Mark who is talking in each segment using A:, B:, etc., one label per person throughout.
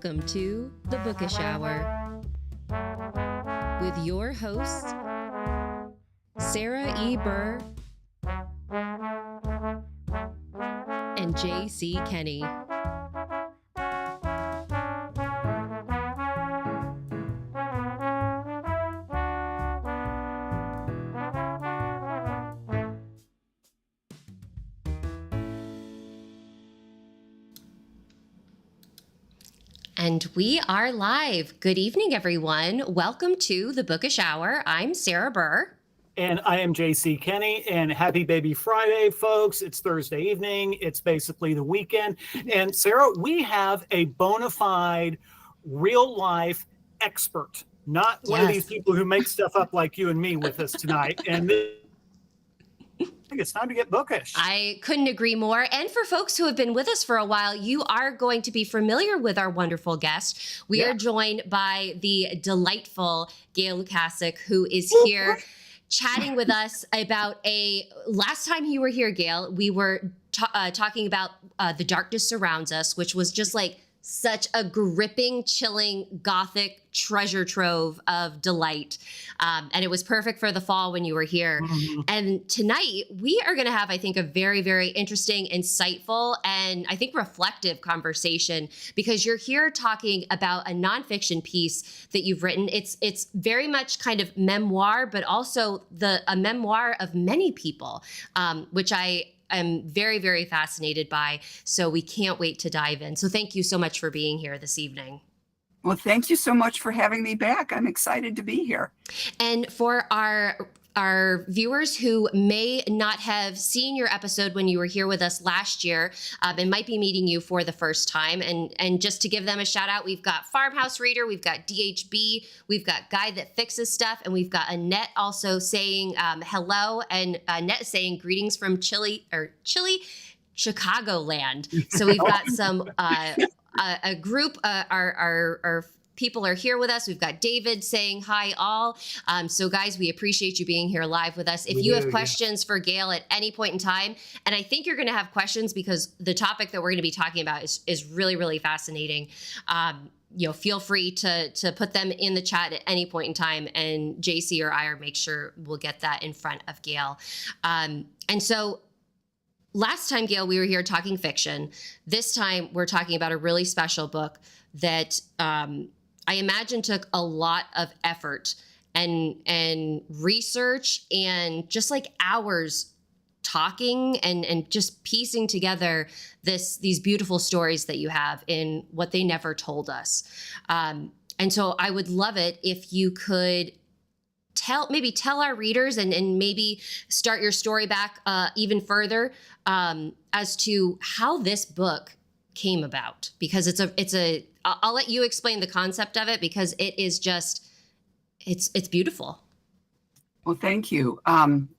A: Welcome to the Bookish Hour with your hosts, Sarah E. Burr and J.C. Kenney. And we are live. Good evening, everyone. Welcome to the Bookish Hour. I'm Sarah Burr.
B: And I am J.C. Kenney, and happy baby Friday, folks. It's Thursday evening. It's basically the weekend. And Sarah, we have a bona fide, real-life expert, not one of these people who make stuff up like you and me with us tonight. And I think it's time to get bookish.
A: I couldn't agree more. And for folks who have been with us for a while, you are going to be familiar with our wonderful guest. We are joined by the delightful Gail Lukasik, who is here chatting with us about last time you were here, Gail, we were talking about The Darkness Surrounds Us, which was just like such a gripping, chilling, gothic treasure trove of delight. And it was perfect for the fall when you were here. Mm-hmm. And tonight we are going to have, I think, a very, very interesting, insightful, and I think reflective conversation, because you're here talking about a nonfiction piece that you've written. It's very much kind of memoir, but also a memoir of many people, which I'm very, very fascinated by. So we can't wait to dive in. So thank you so much for being here this evening.
C: Well, thank you so much for having me back. I'm excited to be here.
A: And for our viewers who may not have seen your episode when you were here with us last year, and might be meeting you for the first time, and just to give them a shout out, we've got Farmhouse Reader, we've got DHB, we've got Guy That Fixes Stuff, and we've got Annette also saying hello, and Annette saying greetings from chilly Chicagoland. So we've got some a group, our people are here with us. We've got David saying hi all. So guys, we appreciate you being here live with us. If you have questions for Gail at any point in time, and I think you're going to have questions because the topic that we're going to be talking about is really, really fascinating. Feel free to put them in the chat at any point in time, and JC or I will make sure we'll get that in front of Gail. And so last time, Gail, we were here talking fiction. This time we're talking about a really special book that I imagine took a lot of effort and research and just like hours talking and just piecing together these beautiful stories that you have in What They Never Told Us. And so I would love it if you could tell our readers and maybe start your story back even further as to how this book came about, because I'll let you explain the concept of it, because it is just, it's beautiful.
C: Well, thank you.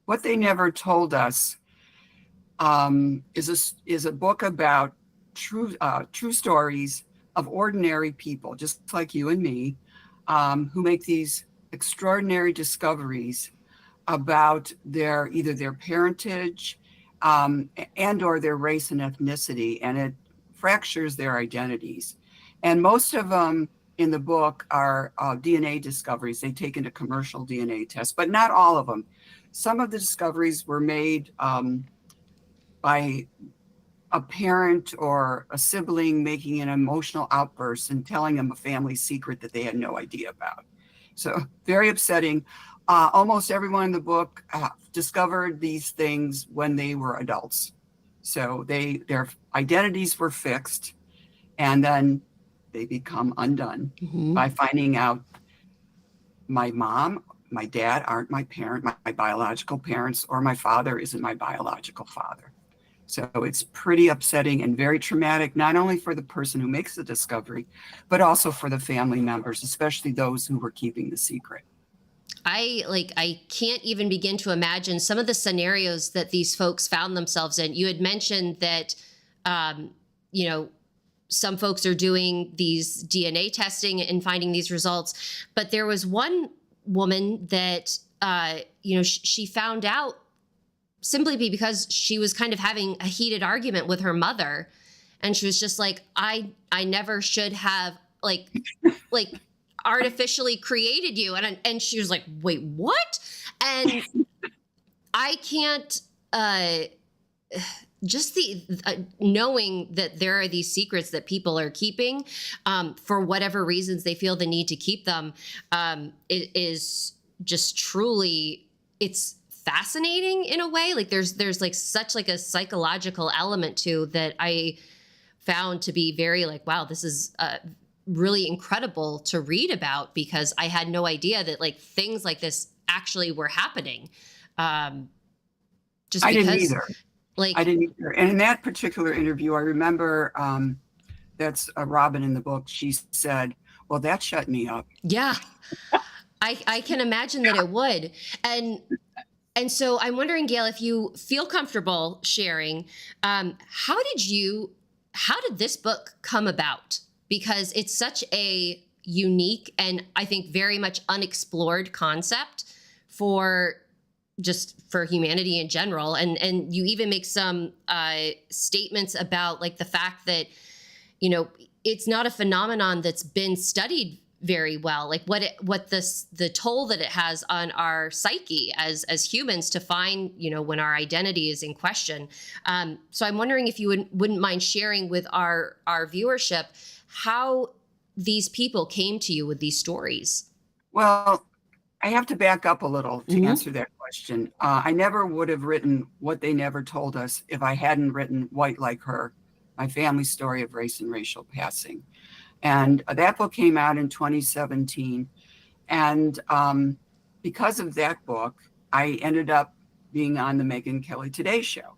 C: What They Never Told Us is a book about true stories of ordinary people, just like you and me, who make these extraordinary discoveries about either their parentage and or their race and ethnicity, and it fractures their identities. And most of them in the book are DNA discoveries. They take into commercial DNA tests, but not all of them. Some of the discoveries were made by a parent or a sibling making an emotional outburst and telling them a family secret that they had no idea about. So very upsetting. Almost everyone in the book discovered these things when they were adults. So their identities were fixed, and then they become undone by finding out my mom, my dad aren't my parent, my biological parents, or my father isn't my biological father. So it's pretty upsetting and very traumatic, not only for the person who makes the discovery, but also for the family members, especially those who were keeping the secret.
A: I can't even begin to imagine some of the scenarios that these folks found themselves in. You had mentioned that, some folks are doing these DNA testing and finding these results, but there was one woman that, she found out simply because she was kind of having a heated argument with her mother. And she was just like, I never should have like artificially created you. And she was like, wait, what? And I can't, just the knowing that there are these secrets that people are keeping for whatever reasons they feel the need to keep them, it is just truly, it's fascinating in a way. Like there's like such like a psychological element to that I found to be very like, wow, this is really incredible to read about, because I had no idea that like things like this actually were happening. Just
C: I
A: because,
C: didn't either.
A: like,
C: I didn't either. And in that particular interview, I remember that's Robin in the book. She said, well, that shut me up.
A: yeah, I can imagine that it would. And so I'm wondering, Gail, if you feel comfortable sharing, how did this book come about? Because it's such a unique and I think very much unexplored concept for humanity in general. And you even make some statements about like the fact that, you know, it's not a phenomenon that's been studied very well, like the toll that it has on our psyche as humans to find, you know, when our identity is in question. So I'm wondering if you wouldn't mind sharing with our viewership how these people came to you with these stories.
C: Well, I have to back up a little to answer that question. I never would have written What They Never Told Us if I hadn't written White Like Her, my family story of race and racial passing. And that book came out in 2017. And because of that book, I ended up being on the Megyn Kelly Today Show.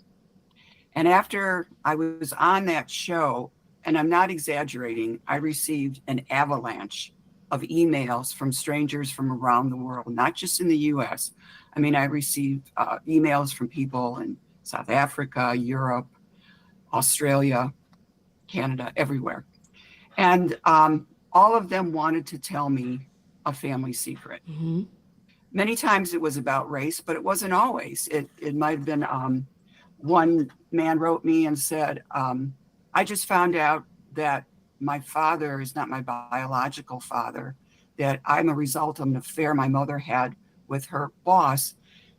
C: And after I was on that show, and I'm not exaggerating, I received an avalanche of emails from strangers from around the world, not just in the US. I mean, I received emails from people in South Africa, Europe, Australia, Canada, everywhere. And all of them wanted to tell me a family secret.
A: Mm-hmm.
C: Many times it was about race, but it wasn't always. It might have been, one man wrote me and said, I just found out that my father is not my biological father, that I'm a result of an affair my mother had with her boss.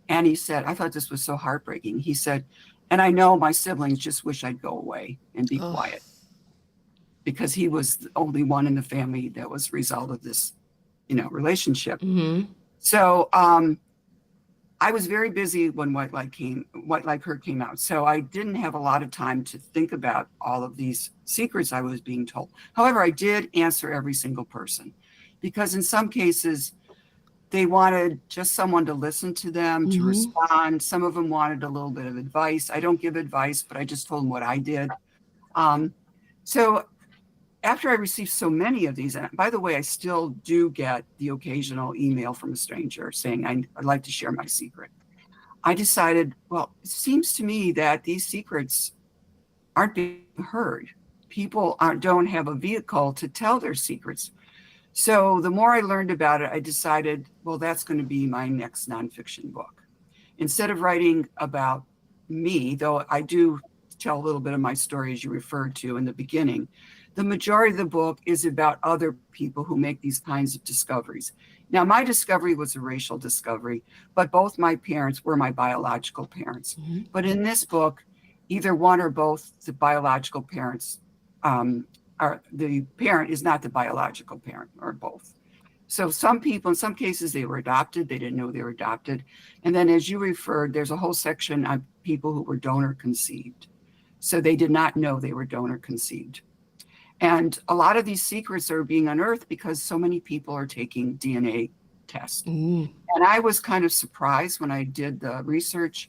C: And he said, I thought this was so heartbreaking. He said, and I know my siblings just wish I'd go away and be quiet, because he was the only one in the family that was a result of this, you know, relationship.
A: Mm-hmm.
C: So I was very busy when White Like Her came out. So I didn't have a lot of time to think about all of these secrets I was being told. However, I did answer every single person, because in some cases they wanted just someone to listen to them, to respond. Some of them wanted a little bit of advice. I don't give advice, but I just told them what I did. So after I received so many of these, and by the way, I still do get the occasional email from a stranger saying, I'd like to share my secret. I decided, well, it seems to me that these secrets aren't being heard. People don't have a vehicle to tell their secrets. So the more I learned about it, I decided, well, that's going to be my next nonfiction book. Instead of writing about me, though I do tell a little bit of my story, as you referred to in the beginning, the majority of the book is about other people who make these kinds of discoveries. Now, my discovery was a racial discovery, but both my parents were my biological parents. Mm-hmm. But in this book, either one or both the biological parents the parent is not the biological parent, or both. So some people, in some cases, they were adopted. They didn't know they were adopted. And then, as you referred, there's a whole section on people who were donor conceived. So they did not know they were donor conceived. And a lot of these secrets are being unearthed because so many people are taking DNA tests. Mm. And I was kind of surprised when I did the research.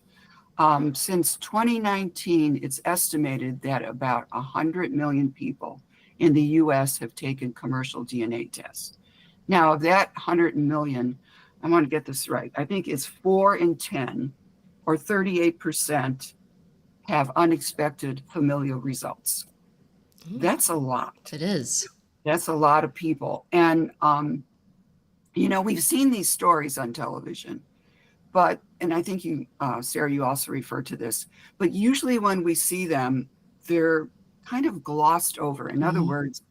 C: Since 2019, it's estimated that about 100 million people in the US have taken commercial DNA tests. Now, of that 100 million, I want to get this right, I think it's 4 in 10, or 38%, have unexpected familial results. That's a lot.
A: It is.
C: That's a lot of people. And, you know, we've seen these stories on television, but, and I think you, Sarah, you also referred to this, but usually when we see them, they're kind of glossed over. In other words,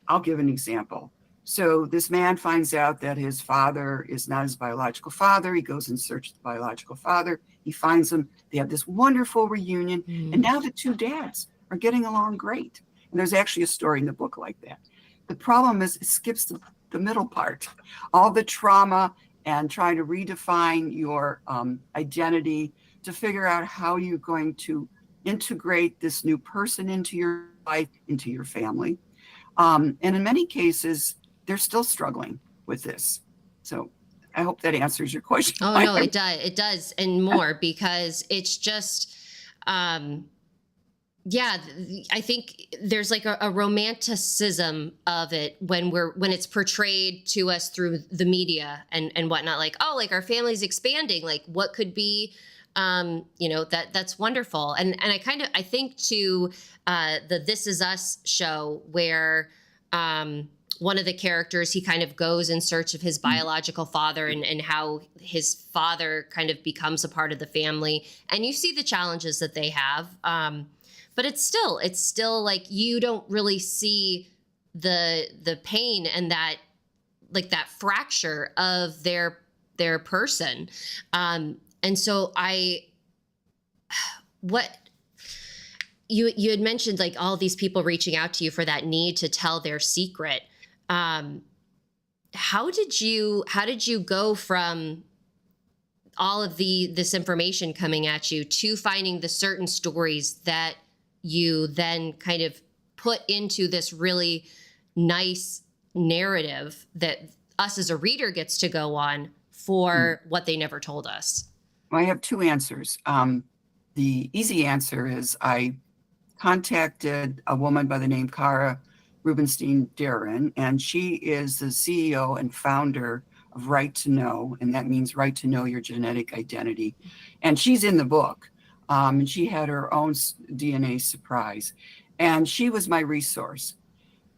C: I'll give an example. So this man finds out that his father is not his biological father. He goes in search of the biological father. He finds him. They have this wonderful reunion. And now the two dads are getting along great. And there's actually a story in the book like that. The problem is it skips the middle part, all the trauma and trying to redefine your identity to figure out how you're going to integrate this new person into your life, into your family. And in many cases, they're still struggling with this. So I hope that answers your question.
A: Oh, no, it does. It does. And more, because it's just, yeah, I think there's like a romanticism of it when it's portrayed to us through the media and whatnot, like, oh, like our family's expanding, like what could be, that's wonderful. And I think to the This Is Us show where one of the characters, he kind of goes in search of his biological father and how his father kind of becomes a part of the family. And you see the challenges that they have. But it's still like you don't really see the pain and that fracture of their person. And so what you had mentioned, like all these people reaching out to you for that need to tell their secret. How did you go from all of this information coming at you to finding the certain stories that you then kind of put into this really nice narrative that us as a reader gets to go on for what they never told us?
C: Well, I have two answers. The easy answer is I contacted a woman by the name Cara Rubenstein-Darren, and she is the CEO and founder of Right to Know, and that means right to know your genetic identity. And she's in the book, and she had her own DNA surprise, and she was my resource.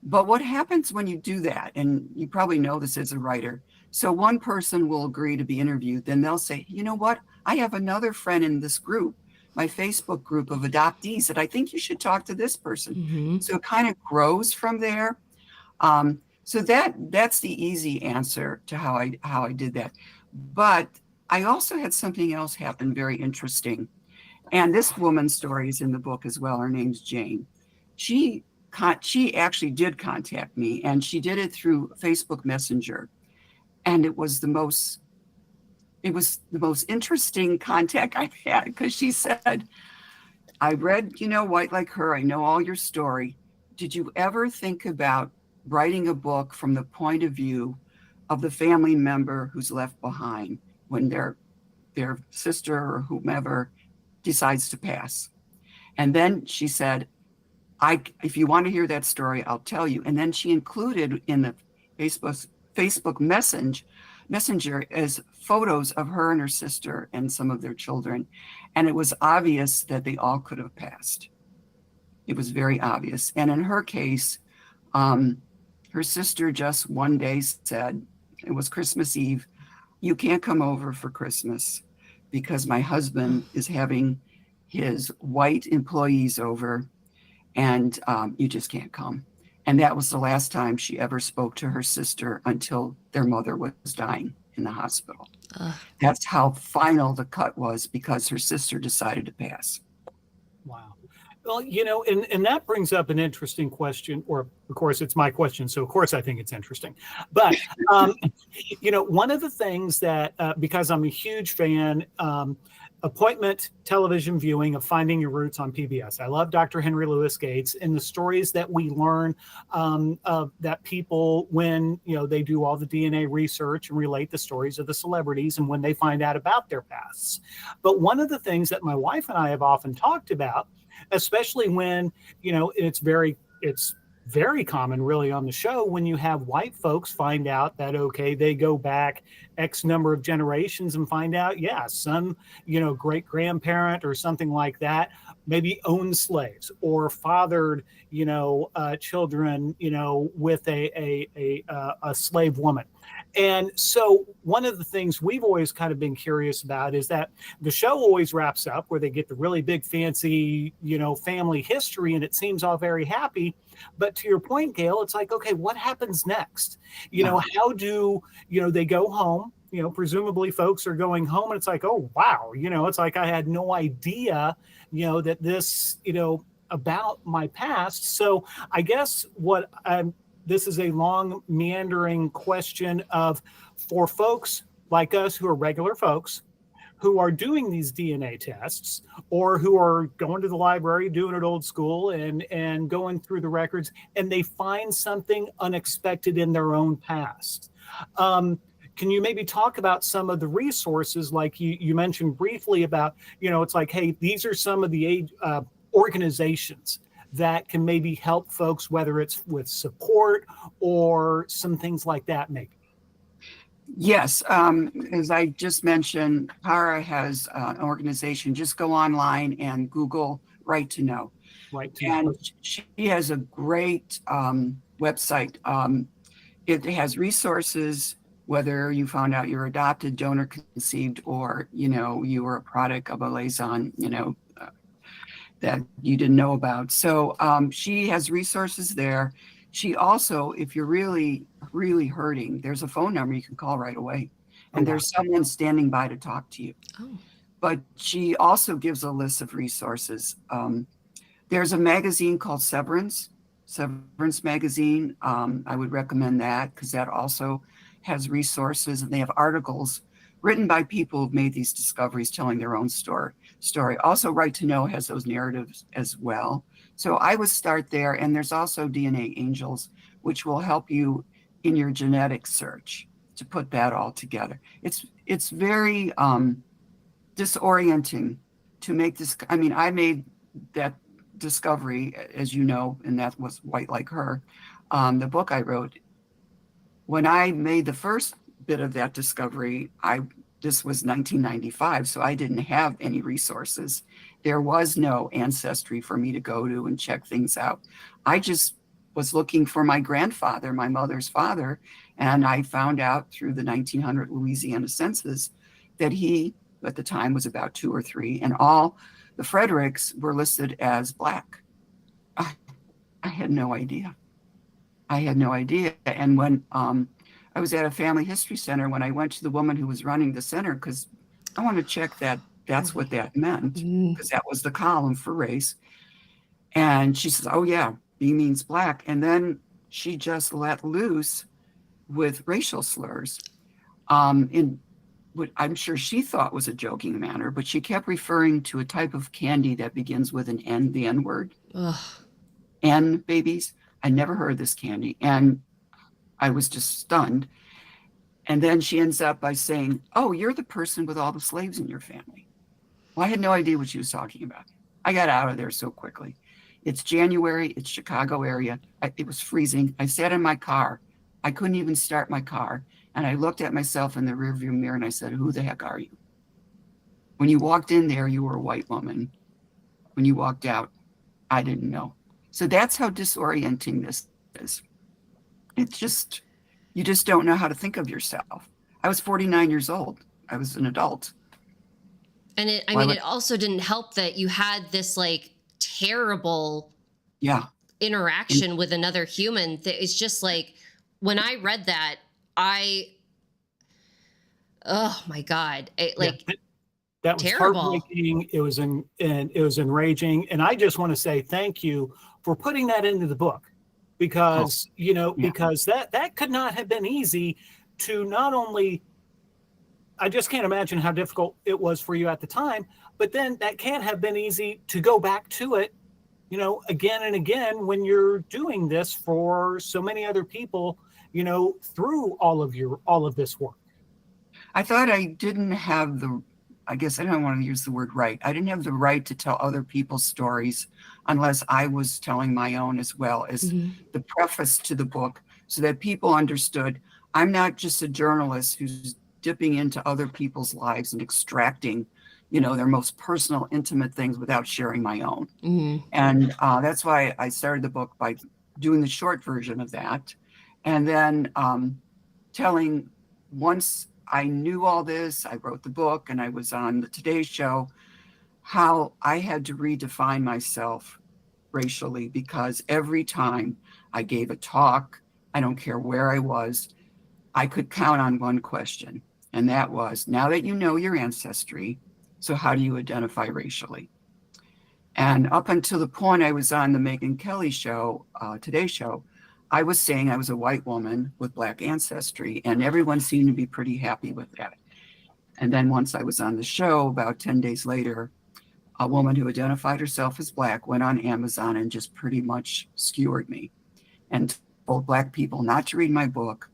C: But what happens when you do that, and you probably know this as a writer, so one person will agree to be interviewed, then they'll say, you know what, I have another friend in this group, my Facebook group of adoptees, that I think you should talk to this person. Mm-hmm. So it kind of grows from there. So that's the easy answer to how I did that. But I also had something else happen very interesting. And this woman's story is in the book as well. Her name's Jane. She actually did contact me, and she did it through Facebook Messenger. And it was the most interesting contact I've had, because she said, I read, White Like Her, I know all your story. Did you ever think about writing a book from the point of view of the family member who's left behind when their sister or whomever decides to pass? And then she said, if you want to hear that story, I'll tell you. And then she included in the Facebook Messenger as photos of her and her sister and some of their children. And it was obvious that they all could have passed. It was very obvious. And in her case, her sister just one day said, it was Christmas Eve, you can't come over for Christmas because my husband is having his white employees over, and you just can't come. And that was the last time she ever spoke to her sister until their mother was dying in the hospital. That's how final the cut was, because her sister decided to pass.
B: Wow. Well, and that brings up an interesting question, or of course it's my question, so of course I think it's interesting. But, one of the things that, because I'm a huge fan, appointment television viewing of Finding Your Roots on PBS. I love Dr. Henry Louis Gates and the stories that we learn that people, when they do all the DNA research and relate the stories of the celebrities and when they find out about their pasts. But one of the things that my wife and I have often talked about, especially when it's very common really on the show, when you have white folks find out that, okay, they go back X number of generations and find out, some, great grandparent or something like that, maybe owned slaves or fathered, children, with a slave woman. And so one of the things we've always kind of been curious about is that the show always wraps up where they get the really big fancy, family history, and it seems all very happy. But to your point, Gail, it's like, okay, what happens next? How do, they go home? Presumably folks are going home and it's like, oh, wow, it's like I had no idea, that this, about my past. So I guess this is a long meandering question of, for folks like us who are regular folks who are doing these DNA tests or who are going to the library, doing it old school and going through the records, and they find something unexpected in their own past. Can you maybe talk about some of the resources, like you mentioned briefly about, it's like, hey, these are some of the organizations that can maybe help folks, whether it's with support or some things like that, maybe?
C: Yes, as I just mentioned, Tara has an organization. Just go online and Google Right to Know.
B: Right to Know.
C: And she has a great website. It has resources, whether you found out you're adopted, donor conceived, or, you were a product of a liaison, that you didn't know about. So she has resources there. She also, if you're really, really hurting, there's a phone number you can call right away. And there's someone standing by to talk to you. Oh. But she also gives a list of resources. There's a magazine called Severance magazine. I would recommend that because that also has resources, and they have articles written by people who've made these discoveries telling their own story. Also, Right to Know has those narratives as well. So I would start there. And there's also DNA Angels, which will help you in your genetic search to put that all together. It's very disorienting to make this. I mean, I made that discovery, as you know, and that was White Like Her, the book I wrote. When I made the first bit of that discovery, this was 1995, so I didn't have any resources. There was no ancestry for me to go to and check things out. I just was looking for my grandfather, my mother's father, and I found out through the 1900 Louisiana census that he, at the time, was about 2 or 3, and all the Fredericks were listed as Black. I had no idea. And when I was at a family history center, when I went to the woman who was running the center, because I want to check that that's what that meant, because that was the column for race. And she says, oh yeah, B means Black. And then she just let loose with racial slurs in what I'm sure she thought was a joking manner, but she kept referring to a type of candy that begins with an N, the N word. Ugh. N babies. I never heard this candy. And I was just stunned. And then she ends up by saying, oh, you're the person with all the slaves in your family. Well, I had no idea what she was talking about. I got out of there so quickly. It's January, it's Chicago area. It was freezing. I sat in my car. I couldn't even start my car. And I looked at myself in the rearview mirror and I said, who the heck are you? When you walked in there, you were a white woman. When you walked out, I didn't know. So that's how disorienting this is. It's just, you just don't know how to think of yourself. I was 49 years old. I was an adult.
A: And it also didn't help that you had this like terrible interaction with another human. It's just like, when I read that, oh my God,
B: that was
A: terrible.
B: Heartbreaking. It was enraging. And I just want to say thank you for putting that into the book, because, because that could not have been easy to not only, I just can't imagine how difficult it was for you at the time, but then that can't have been easy to go back to it, again and again when you're doing this for so many other people, through all of this work.
C: I thought I didn't have I guess I don't want to use the word right. I didn't have the right to tell other people's stories unless I was telling my own, as well as the preface to the book, so that people understood I'm not just a journalist who's dipping into other people's lives and extracting, their most personal, intimate things without sharing my own. And that's why I started the book by doing the short version of that. And then telling once I knew all this, I wrote the book and I was on the Today Show, how I had to redefine myself racially, because every time I gave a talk, I don't care where I was, I could count on one question. And that was, now that you know your ancestry, so how do you identify racially? And up until the point I was on the Megyn Kelly show, Today Show, I was saying I was a white woman with Black ancestry, and everyone seemed to be pretty happy with that. And then once I was on the show, about 10 days later, a woman who identified herself as Black went on Amazon and just pretty much skewered me and told Black people not to read my book.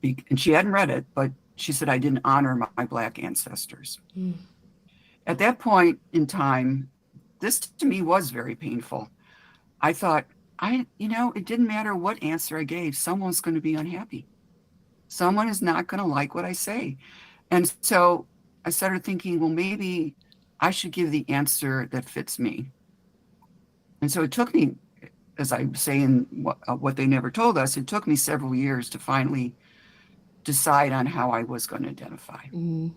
C: And she hadn't read it, but she said I didn't honor my Black ancestors. Mm. At that point in time, this to me was very painful. I thought, it didn't matter what answer I gave, someone's going to be unhappy. Someone is not going to like what I say. And so I started thinking, well, maybe I should give the answer that fits me. And so it took me, as I say in what they never told us, it took me several years to finally decide on how I was going to identify. Mm-hmm.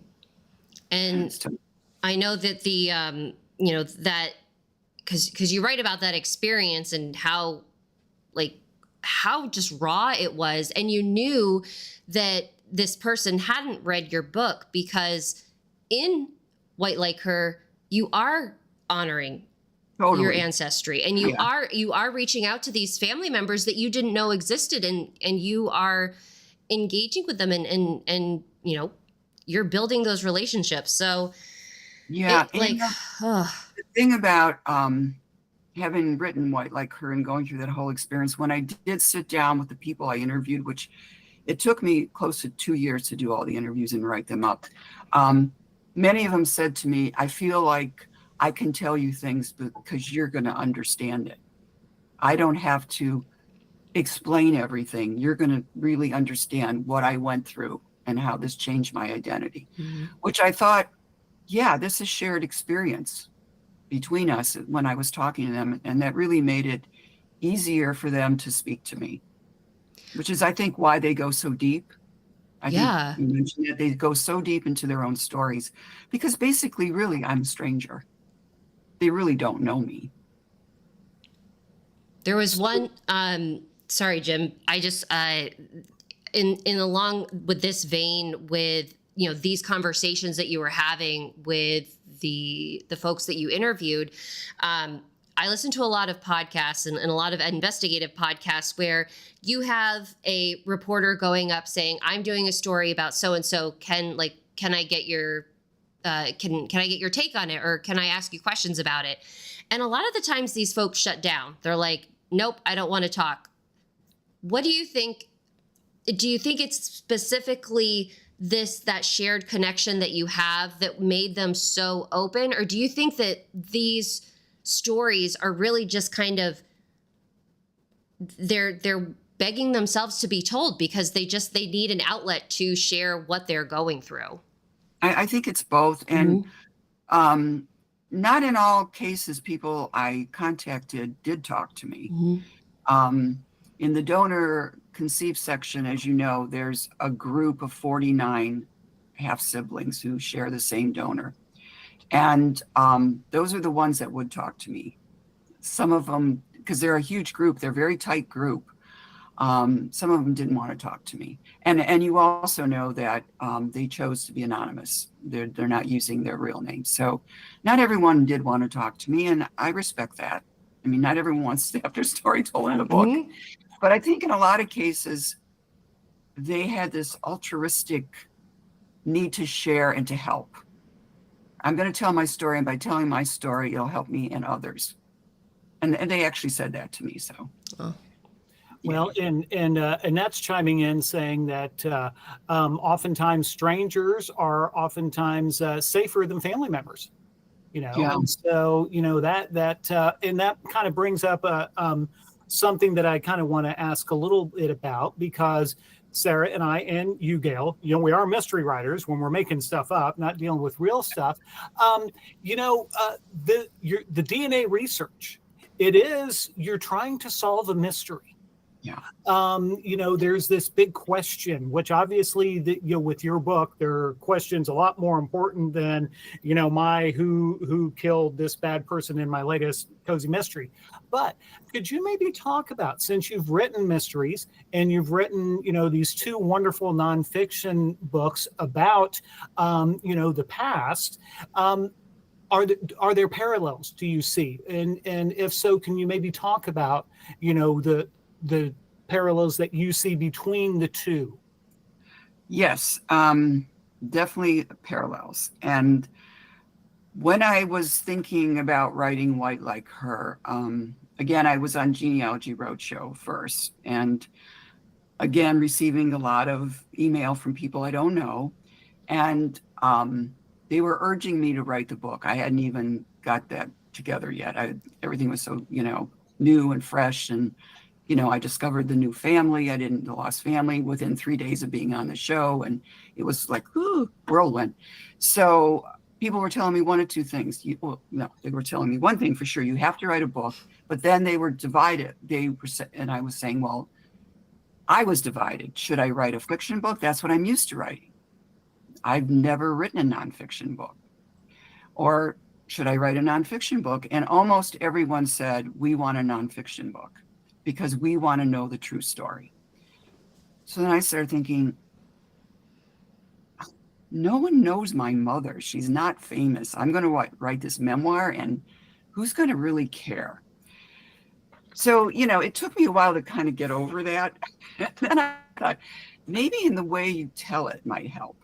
A: And I know that that because you write about that experience and how just raw it was, and you knew that this person hadn't read your book, because in White Like Her, you are honoring your ancestry, and you are reaching out to these family members that you didn't know existed, and you are engaging with them, and you're building those relationships. So
C: the thing about having written White Like Her and going through that whole experience, when I did sit down with the people I interviewed, which it took me close to 2 years to do all the interviews and write them up, many of them said to me, I feel like I can tell you things because you're going to understand it. I don't have to explain everything. You're going to really understand what I went through and how this changed my identity, which I thought, yeah, this is shared experience between us when I was talking to them. And that really made it easier for them to speak to me, which is, I think, why they go so deep. I think you mentioned that they go so deep into their own stories, because basically, really, I'm a stranger. They really don't know me.
A: There was one, sorry, Jim, I just, in along with this vein, with, these conversations that you were having with the folks that you interviewed, I listen to a lot of podcasts and a lot of investigative podcasts where you have a reporter going up saying, I'm doing a story about so-and-so. Can I get your, can I get your take on it? Or can I ask you questions about it? And a lot of the times these folks shut down. They're like, nope, I don't want to talk. What do you think? Do you think it's specifically that shared connection that you have that made them so open? Or do you think that these stories are really just kind of, they're begging themselves to be told because they need an outlet to share what they're going through?
C: I think it's both. And not in all cases, people I contacted did talk to me. In the donor conceived section, as you know, there's a group of 49 half siblings who share the same donor. And those are the ones that would talk to me. Some of them, because they're a huge group, they're a very tight group. Some of them didn't want to talk to me. And you also know that they chose to be anonymous. They're not using their real name. So not everyone did want to talk to me, and I respect that. I mean, not everyone wants to have their story told in a book. But I think in a lot of cases, they had this altruistic need to share and to help. I'm going to tell my story, and by telling my story, it'll help me and others. And they actually said that to me. So,
B: well, and that's chiming in, saying that oftentimes strangers are oftentimes safer than family members. And so that and that kind of brings up something that I kind of want to ask a little bit about, because Sarah and I, and you, Gail, we are mystery writers when we're making stuff up, not dealing with real stuff. The DNA research, you're trying to solve a mystery.
C: Yeah.
B: There's this big question, which obviously, with your book, there are questions a lot more important than, my who killed this bad person in my latest cozy mystery. But could you maybe talk about, since you've written mysteries and you've written, these two wonderful nonfiction books about, the past, are there parallels, do you see? And if so, can you maybe talk about, the parallels that you see between the two?
C: Yes, definitely parallels. And when I was thinking about writing White Like Her, again, I was on Genealogy Roadshow first, and again, receiving a lot of email from people I don't know. And they were urging me to write the book. I hadn't even got that together yet. Everything was so, new and fresh. And, I discovered the new family. I didn't, the lost family within 3 days of being on the show. And it was like, ooh, whirlwind. So people were telling me one of two things. They were telling me one thing for sure, you have to write a book, but then they were divided. And I was saying, well, I was divided. Should I write a fiction book? That's what I'm used to writing. I've never written a nonfiction book. Or should I write a nonfiction book? And almost everyone said, we want a nonfiction book because we want to know the true story. So then I started thinking, no one knows my mother. She's not famous. I'm going to write this memoir, and who's going to really care? So, it took me a while to kind of get over that. And then I thought, maybe in the way you tell it might help.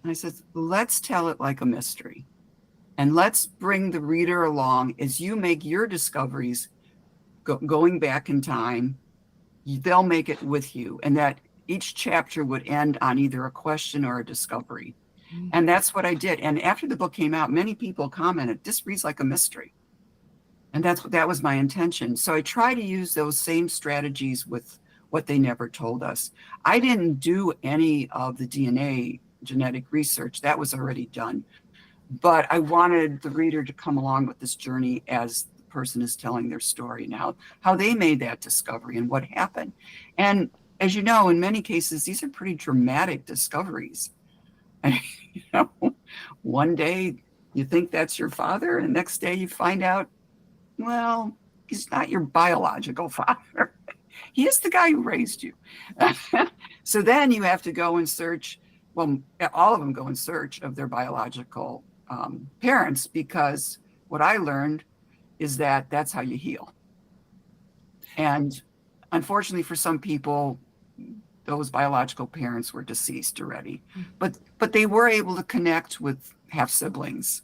C: And I said, let's tell it like a mystery. And let's bring the reader along as you make your discoveries going back in time. They'll make it with you. And that each chapter would end on either a question or a discovery. Mm-hmm. And that's what I did. And after the book came out, many people commented, this reads like a mystery. And that was my intention. So I try to use those same strategies with what they never told us. I didn't do any of the DNA genetic research. That was already done. But I wanted the reader to come along with this journey as the person is telling their story now, how they made that discovery and what happened. And as you know, in many cases, these are pretty dramatic discoveries. One day you think that's your father, and the next day you find out, well, he's not your biological father. He is the guy who raised you. So then you have to go and search. Well, all of them go in search of their biological parents, because what I learned is that that's how you heal. And unfortunately for some people, those biological parents were deceased already, but they were able to connect with half siblings,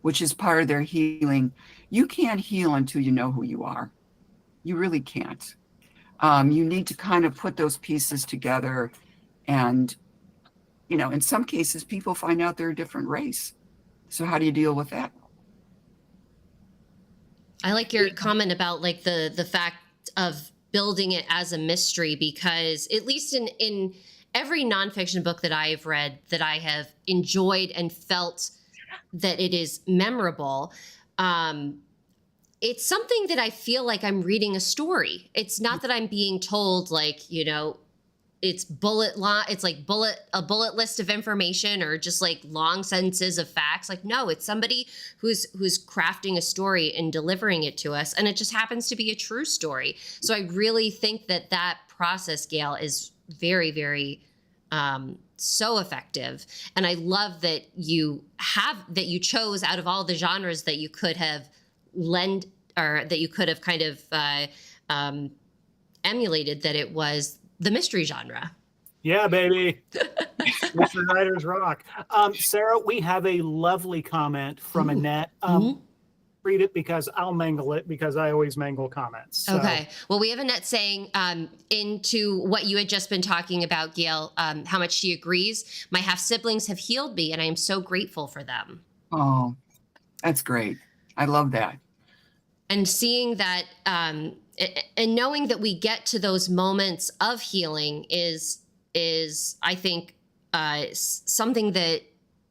C: which is part of their healing. You can't heal until you know who you are. You really can't. You need to kind of put those pieces together. And, in some cases, people find out they're a different race. So how do you deal with that?
A: I like your comment about like the fact of building it as a mystery, because at least in every nonfiction book that I've read that I have enjoyed and felt that it is memorable, it's something that I feel like I'm reading a story. It's not that I'm being told like, it's a bullet list of information or just like long sentences of facts. Like, no, it's somebody who's crafting a story and delivering it to us. And it just happens to be a true story. So I really think that process, Gail, is very, very so effective. And I love that you chose out of all the genres that you could have kind of emulated, that it was the mystery genre.
B: Yeah, baby. Mystery writers rock. Sarah, we have a lovely comment from Annette. Read it because I'll mangle it, because I always mangle comments. So.
A: Okay. Well, we have Annette saying into what you had just been talking about, Gail, how much she agrees. My half siblings have healed me, and I am so grateful for them.
C: Oh, that's great. I love that.
A: And seeing that, and knowing that we get to those moments of healing is I think something that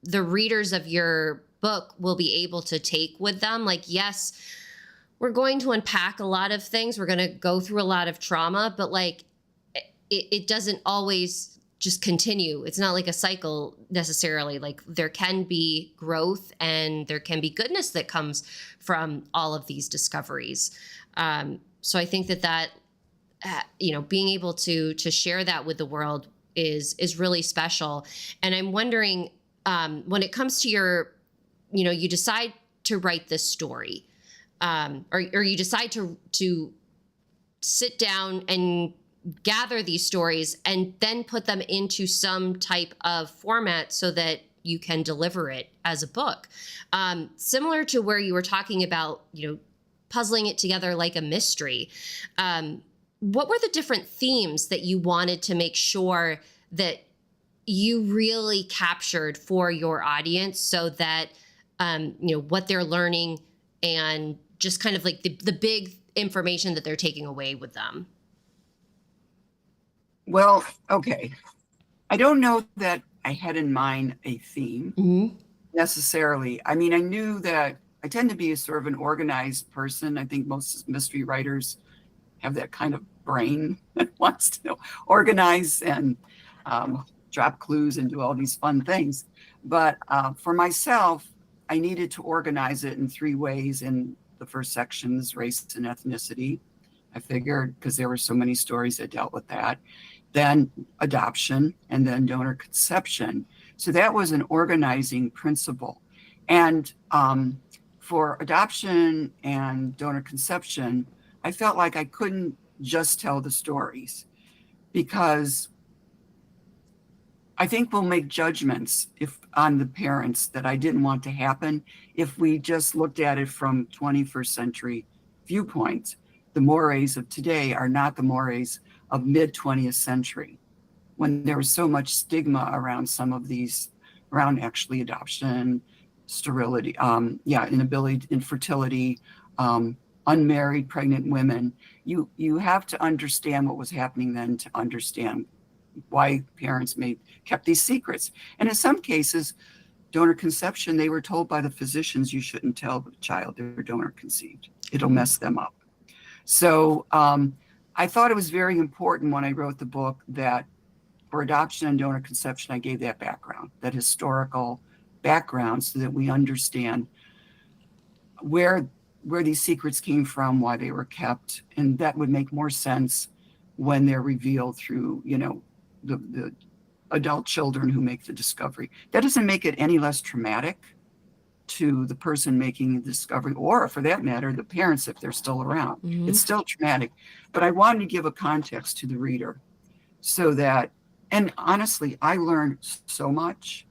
A: the readers of your book will be able to take with them. Like, yes, we're going to unpack a lot of things. We're going to go through a lot of trauma, but like it doesn't always just continue. It's not like a cycle necessarily. Like there can be growth and there can be goodness that comes from all of these discoveries. So I think that being able to share that with the world is really special. And I'm wondering, when it comes to your, you decide to write this story, or you decide to sit down and gather these stories and then put them into some type of format so that you can deliver it as a book. Similar to where you were talking about, puzzling it together like a mystery. What were the different themes that you wanted to make sure that you really captured for your audience so that, what they're learning and just kind of like the big information that they're taking away with them?
C: Well, okay. I don't know that I had in mind a theme necessarily. I mean, I knew that I tend to be a sort of an organized person. I think most mystery writers have that kind of brain that wants to organize and drop clues and do all these fun things. But for myself, I needed to organize it in 3 ways. In the first section is race and ethnicity. I figured because there were so many stories that dealt with that. Then adoption, and then donor conception. So that was an organizing principle. And for adoption and donor conception, I felt like I couldn't just tell the stories, because I think we'll make judgments on the parents that I didn't want to happen if we just looked at it from 21st century viewpoints. The mores of today are not the mores of mid-20th century, when there was so much stigma around some of these, around actually adoption, sterility, inability, infertility, unmarried pregnant women. You have to understand what was happening then to understand why parents kept these secrets. And in some cases, donor conception, they were told by the physicians, you shouldn't tell the child they're donor conceived. It'll mess them up. So I thought it was very important when I wrote the book that for adoption and donor conception, I gave that background, that historical background, so that we understand where these secrets came from, why they were kept. And that would make more sense when they're revealed through, the adult children who make the discovery. That doesn't make it any less traumatic to the person making the discovery, or for that matter, the parents, if they're still around. It's still traumatic. But I wanted to give a context to the reader so that, and honestly, I learned so much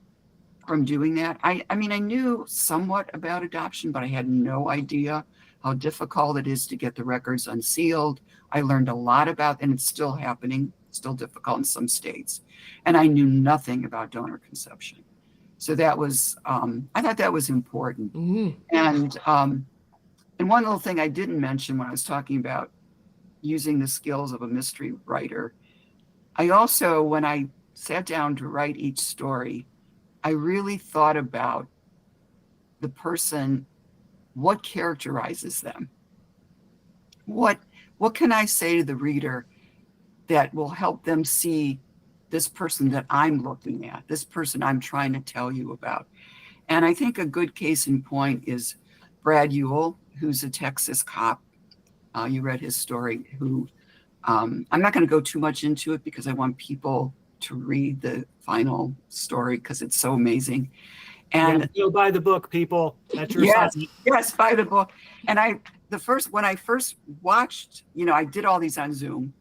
C: from doing that. I mean, I knew somewhat about adoption, but I had no idea how difficult it is to get the records unsealed. I learned a lot about, and it's still happening, still difficult in some states. And I knew nothing about donor conception. So that was, I thought that was important. And one little thing I didn't mention when I was talking about using the skills of a mystery writer, I also, when I sat down to write each story, I really thought about the person, what characterizes them? What can I say to the reader that will help them see this person that I'm looking at, this person I'm trying to tell you about? And I think a good case in point is Brad Ewell, who's a Texas cop. You read his story, who, I'm not going to go too much into it because I want people to read the final story because it's so amazing. And
B: go buy the book, people. That's your
C: yes, buy the book. And when I first watched, I did all these on Zoom.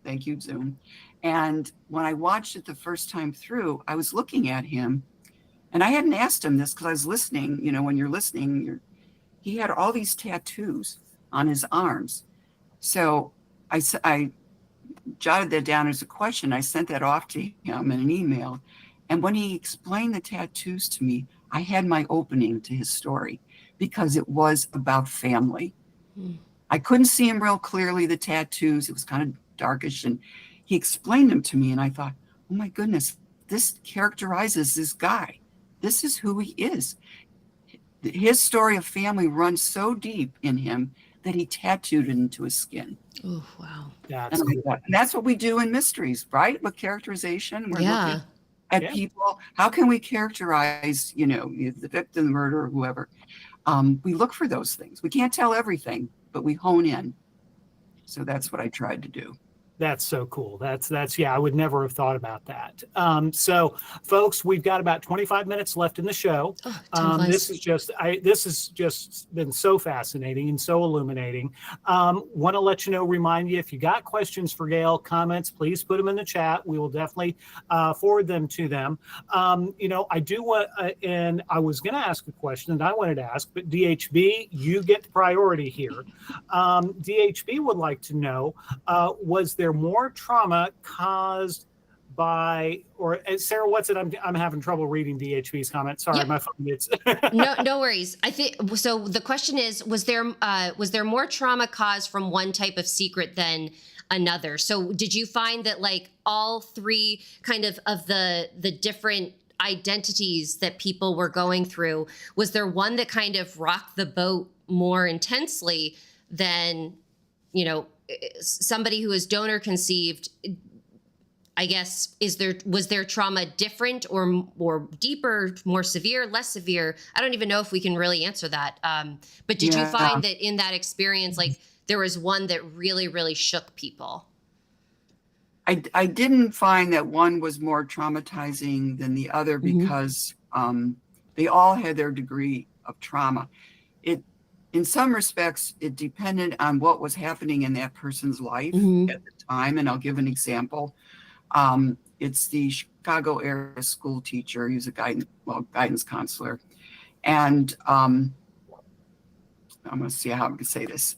C: Thank you, Zoom. And when I watched it the first time through, I was looking at him, and I hadn't asked him this because I was listening. When you're listening, he had all these tattoos on his arms. So I jotted that down as a question. I sent that off to him in an email. And when he explained the tattoos to me, I had my opening to his story, because it was about family. I couldn't see him real clearly, the tattoos. It was kind of darkish. And he explained them to me. And I thought, oh my goodness, this characterizes this guy. This is who he is. his story of family runs so deep in him that he tattooed it into his skin.
A: Oh, wow.
B: That's
C: And that's what we do in mysteries, right? With characterization, we're looking at people. How can we characterize, the victim, the murderer, whoever? We look for those things. We can't tell everything, but we hone in. So that's what I tried to do.
B: That's so cool. That's I would never have thought about that. So folks, we've got about 25 minutes left in the show. This has just been so fascinating and so illuminating. Want to let you know, remind you, if you got questions for Gail, comments, please put them in the chat. We will definitely forward them to them. I do want, and I was going to ask a question that I wanted to ask, but DHB, you get priority here. DHB would like to know, was there more trauma caused by, or Sarah, what's it? I'm having trouble reading DHB's comment. Sorry, my phone gets.
A: No worries. I think so. The question is, was there more trauma caused from one type of secret than another? So did you find that like all three kind of the different identities that people were going through, was there one that kind of rocked the boat more intensely than, somebody who is donor conceived? I guess, was their trauma different or deeper, more severe, less severe? I don't even know if we can really answer that. But did you find that in that experience, like there was one that really, really shook people?
C: I didn't find that one was more traumatizing than the other because they all had their degree of trauma. In some respects, it depended on what was happening in that person's life at the time. And I'll give an example. It's the Chicago area school teacher. He was a guidance counselor. And I'm going to see how I can say this.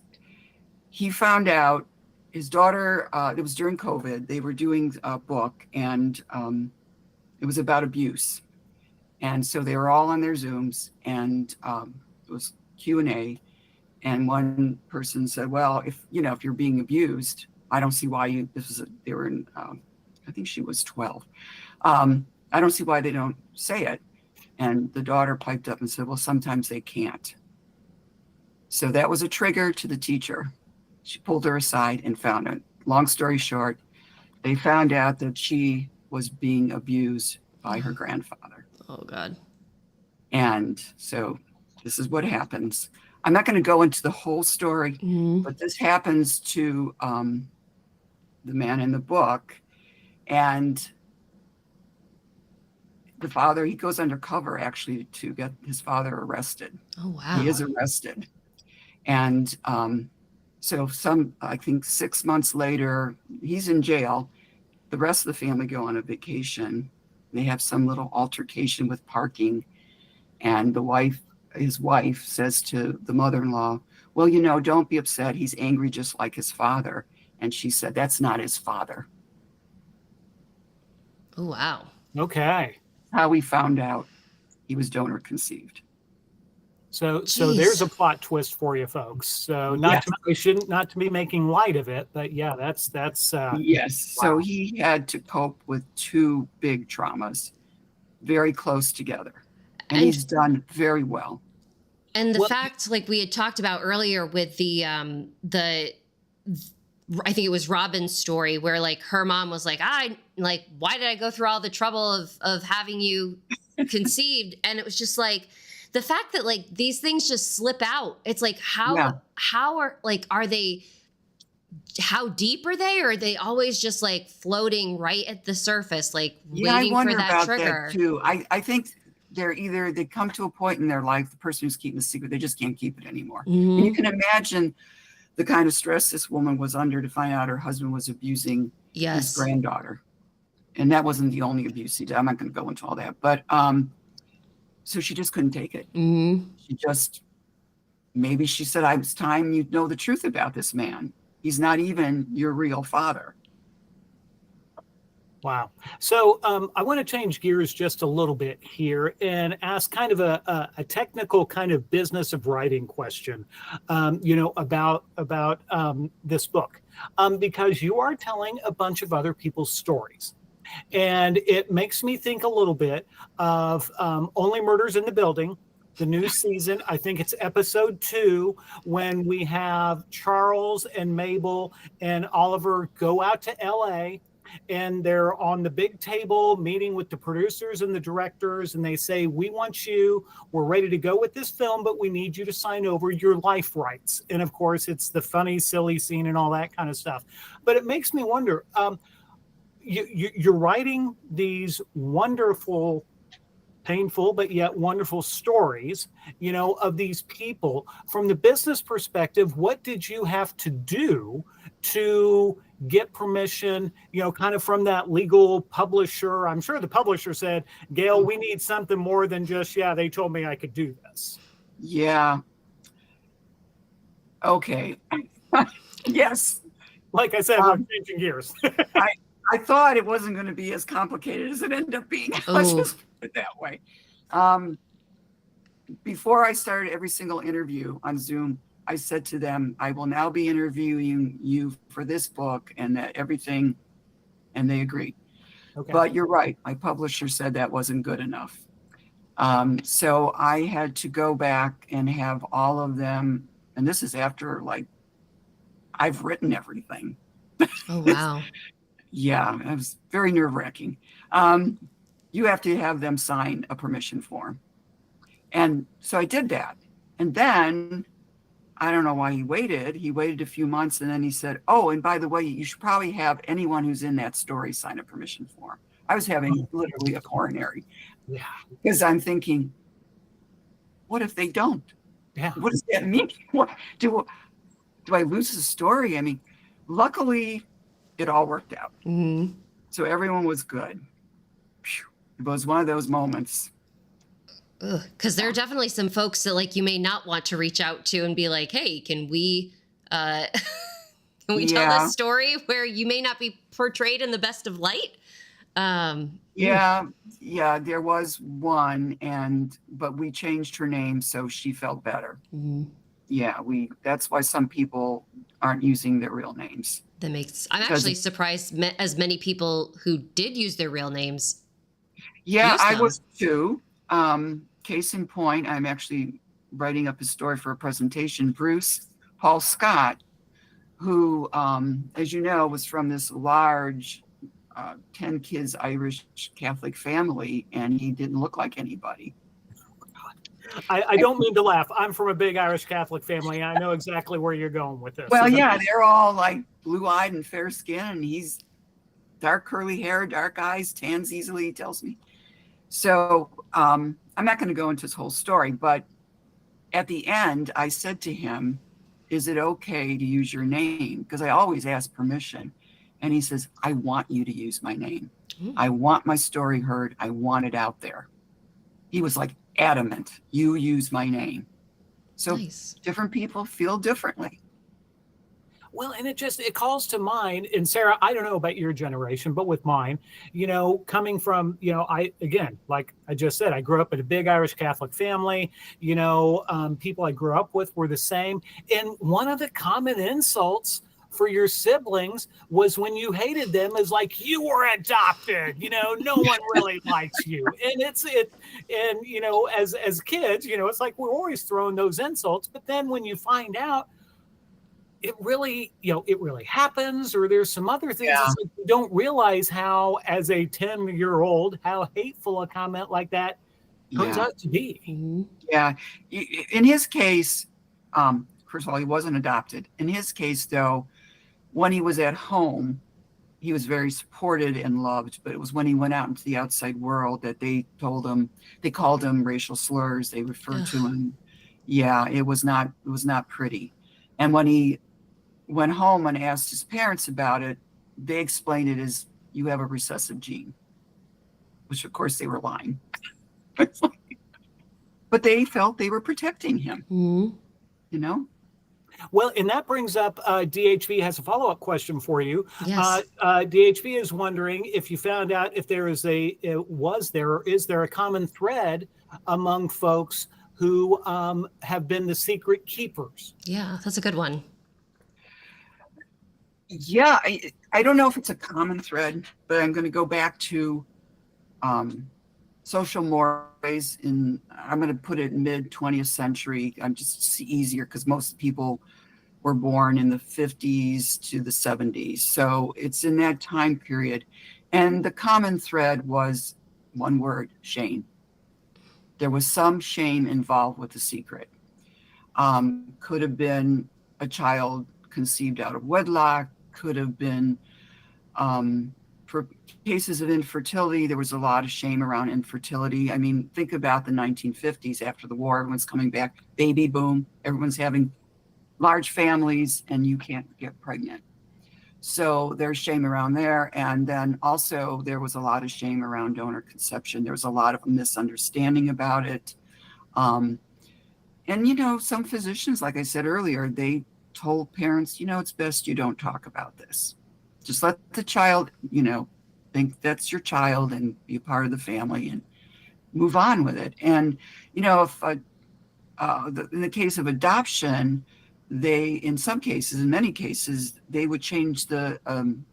C: He found out his daughter, it was during COVID, they were doing a book and it was about abuse. And so they were all on their Zooms and it was Q&A. And one person said, well, if you're being abused, I don't see why they were in, I think she was 12. I don't see why they don't say it. And the daughter piped up and said, well, sometimes they can't. So that was a trigger to the teacher. She pulled her aside and found it. Long story short, they found out that she was being abused by her grandfather.
A: Oh, God.
C: And so this is what happens. I'm not going to go into the whole story, but this happens to the man in the book. And the father, he goes undercover actually to get his father arrested.
A: Oh, wow.
C: He is arrested. And so I think 6 months later, he's in jail. The rest of the family go on a vacation. They have some little altercation with parking. And his wife says to the mother-in-law, well, don't be upset. He's angry just like his father. And she said, that's not his father.
A: Oh, wow.
B: Okay.
C: How we found out he was donor conceived.
B: So there's a plot twist for you folks. So not to be making light of it, but yeah, that's
C: yes.
B: Wow.
C: So he had to cope with two big traumas very close together. And he's done very well.
A: And the fact, like we had talked about earlier with I think it was Robin's story where like her mom was like, why did I go through all the trouble of having you conceived? And it was just like the fact that like these things just slip out. It's like, how deep are they? Or are they always just like floating right at the surface, like waiting for that trigger?
C: That too. I think they come to a point in their life, the person who's keeping the secret, they just can't keep it anymore. And you can imagine the kind of stress this woman was under to find out her husband was abusing his granddaughter. And that wasn't the only abuse he did. I'm not going to go into all that. But so she just couldn't take it. Maybe she said, it's time you know the truth about this man. He's not even your real father.
B: Wow. So I want to change gears just a little bit here and ask kind of a technical kind of business of writing question, about this book, because you are telling a bunch of other people's stories. And it makes me think a little bit of Only Murders in the Building, the new season. I think it's episode 2, when we have Charles and Mabel and Oliver go out to LA, and they're on the big table meeting with the producers and the directors, and they say, we want you, we're ready to go with this film, but we need you to sign over your life rights. And of course, it's the funny, silly scene and all that kind of stuff. But it makes me wonder, you're writing these wonderful, painful, but yet wonderful stories, of these people. From the business perspective, what did you have to do to get permission, kind of from that legal publisher? I'm sure the publisher said, Gail, we need something more than just, they told me I could do this.
C: Yeah. Okay. Yes.
B: Like I said, I'm changing gears.
C: I thought it wasn't going to be as complicated as it ended up being. Let's just put it that way. Before I started every single interview on Zoom, I said to them, I will now be interviewing you for this book and that everything, and they agreed. Okay. But you're right. My publisher said that wasn't good enough. So I had to go back and have all of them, and this is after I've written everything.
A: Oh, wow.
C: Yeah, it was very nerve-wracking. You have to have them sign a permission form. And so I did that. And then, I don't know why he waited. He waited a few months, and then he said, oh, and by the way, you should probably have anyone who's in that story sign a permission form. I was having literally a coronary. Yeah. Because I'm thinking, what if they don't? Yeah. What does that mean? What, do I lose the story? I mean, luckily, it all worked out. Mm-hmm. So everyone was good. It was one of those moments.
A: Because there are definitely some folks that you may not want to reach out to and be like, hey, can we tell this story where you may not be portrayed in the best of light?
C: Yeah, there was one, but we changed her name so she felt better. Mm-hmm. Yeah, that's why some people aren't using their real names.
A: I'm actually surprised as many people who did use their real names.
C: Yeah, I was too. Case in point, I'm actually writing up a story for a presentation. Bruce Paul Scott, who, as you know, was from this large 10 kids Irish Catholic family, and he didn't look like anybody.
B: I don't mean to laugh. I'm from a big Irish Catholic family. I know exactly where you're going with this.
C: Well, yeah, they're all blue-eyed and fair skin, and he's dark curly hair, dark eyes, tans easily, he tells me. So I'm not going to go into his whole story, but at the end, I said to him, is it okay to use your name? Because I always ask permission. And he says, I want you to use my name. I want my story heard. I want it out there. He was adamant, you use my name. So nice. Different people feel differently.
B: Well, and it calls to mind, and Sarah, I don't know about your generation, but with mine, coming from, like I just said, I grew up in a big Irish Catholic family, people I grew up with were the same. And one of the common insults for your siblings was when you hated them is you were adopted, no one really likes you. And as kids, it's we're always throwing those insults. But then when you find out, it really happens, or there's some other things. Yeah. You don't realize how, as a 10-year-old, how hateful a comment like that turns out to be. Mm-hmm.
C: Yeah. In his case, first of all, he wasn't adopted. In his case, though, when he was at home, he was very supported and loved, but it was when he went out into the outside world that they called him racial slurs. They referred to him. Yeah, it was not pretty. And when he went home and asked his parents about it, they explained it as, you have a recessive gene, which of course they were lying. But they felt they were protecting him,
B: Well, and that brings up, DHV has a follow-up question for you.
A: Yes.
B: DHV is wondering if you found out if there is there a common thread among folks who have been the secret keepers?
A: Yeah, that's a good one.
C: Yeah, I don't know if it's a common thread, but I'm going to go back to social mores in, I'm going to put it mid 20th century. I'm just easier because most people were born in the 50s to the 70s. So it's in that time period. And the common thread was one word: shame. There was some shame involved with the secret. Could have been a child conceived out of wedlock, could have been, for cases of infertility, there was a lot of shame around infertility. I mean, think about the 1950s after the war, everyone's coming back, baby boom, everyone's having large families, and you can't get pregnant. So there's shame around there. And then also there was a lot of shame around donor conception. There was a lot of misunderstanding about it. And, some physicians, like I said earlier, they told parents, it's best you don't talk about this. Just let the child, think that's your child and be a part of the family and move on with it. And, if in the case of adoption, in many cases, they would change the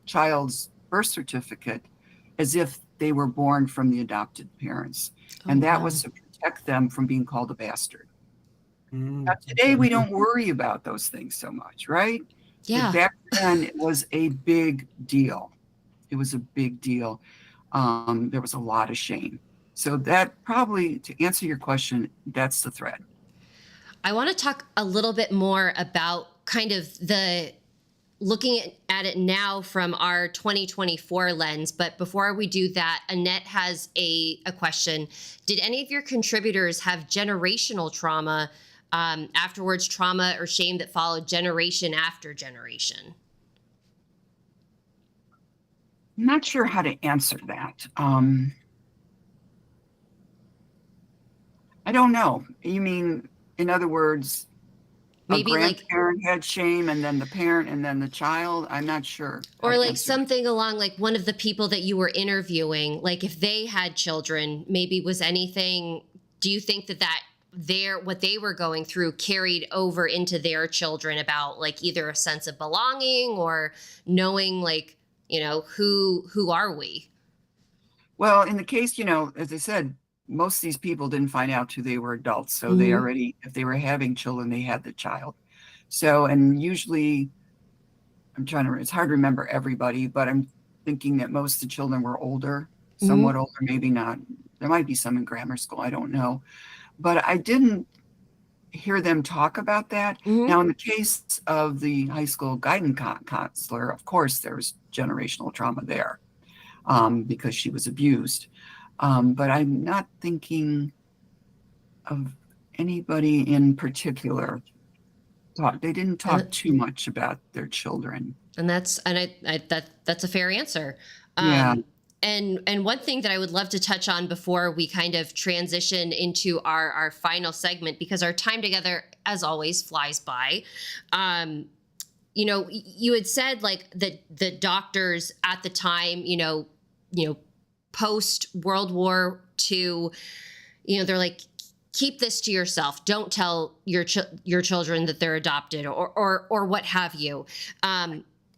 C: child's birth certificate as if they were born from the adopted parents. And that was to protect them from being called a bastard. Now, today, we don't worry about those things so much, right?
A: Yeah.
C: But back then, it was a big deal. It was a big deal. There was a lot of shame. So that probably, to answer your question, that's the thread.
A: I want to talk a little bit more about kind of looking at it now from our 2024 lens. But before we do that, Annette has a question. Did any of your contributors have generational trauma, afterwards trauma or shame that followed generation after generation?
C: I'm not sure how to answer that. I don't know. You mean, in other words, maybe a grandparent had shame and then the parent and then the child? I'm not sure.
A: Or like something along like one of the people that you were interviewing, like if they had children, maybe was anything, do you think that what they were going through carried over into their children about like either a sense of belonging or knowing like, who are we?
C: Well, in the case, as I said, most of these people didn't find out till they were adults. So they already, if they were having children, they had the child. So, and usually it's hard to remember everybody, but I'm thinking that most of the children were older, somewhat older, maybe not. There might be some in grammar school, I don't know. But I didn't hear them talk about that. Now, in the case of the high school guidance counselor, of course, there was generational trauma there because she was abused. But I'm not thinking of anybody in particular. They didn't talk too much about their children.
A: And that's a fair answer.
C: Yeah.
A: And one thing that I would love to touch on before we kind of transition into our final segment, because our time together, as always, flies by. You had said like the doctors at the time, post World War II, they're like, keep this to yourself. Don't tell your children that they're adopted or what have you.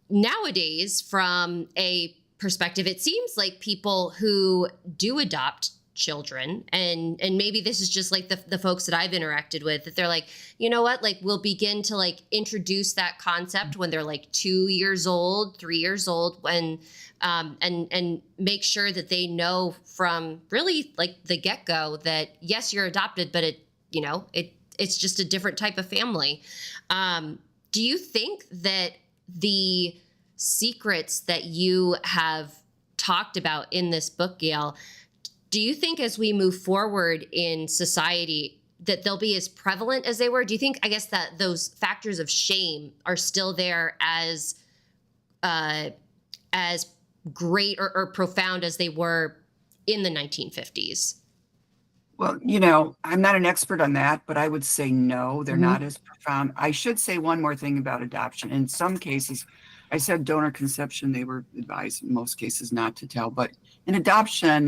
A: Nowadays, from a perspective, it seems like people who do adopt children, and maybe this is just like the folks that I've interacted with, that they're like, you know what, like we'll begin to like introduce that concept when they're like 2 years old, 3 years old, when and make sure that they know from really like the get-go that yes, you're adopted, but it's just a different type of family. Do you think that the secrets that you have talked about in this book, Gail, do you think as we move forward in society that they'll be as prevalent as they were? Do you think, I guess, that those factors of shame are still there as great or profound as they were in the 1950s?
C: Well, I'm not an expert on that, but I would say no, they're not as profound. I should say one more thing about adoption. In some cases, I said donor conception, they were advised in most cases not to tell, but in adoption,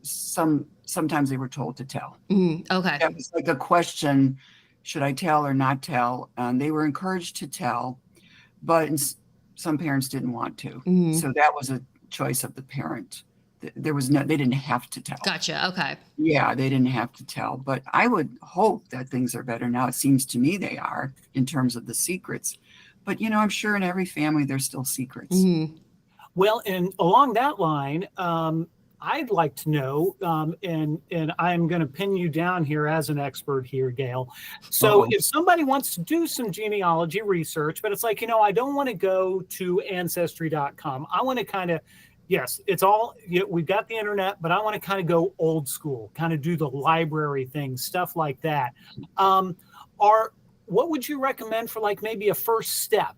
C: sometimes they were told to tell.
A: Okay.
C: That was like a question, should I tell or not tell? They were encouraged to tell, but some parents didn't want to. So that was a choice of the parent. they didn't have to tell.
A: Gotcha. Okay.
C: Yeah, they didn't have to tell. But I would hope that things are better now. It seems to me they are in terms of the secrets. But, I'm sure in every family there's still secrets.
A: Mm-hmm.
B: Well, and along that line, I'd like to know, and I'm going to pin you down here as an expert here, Gail. So if somebody wants to do some genealogy research, but it's like, I don't want to go to ancestry.com. I want to kind of, yes, it's all, we've got the internet, but I want to kind of go old school, kind of do the library thing, stuff like that. What would you recommend for like maybe a first step?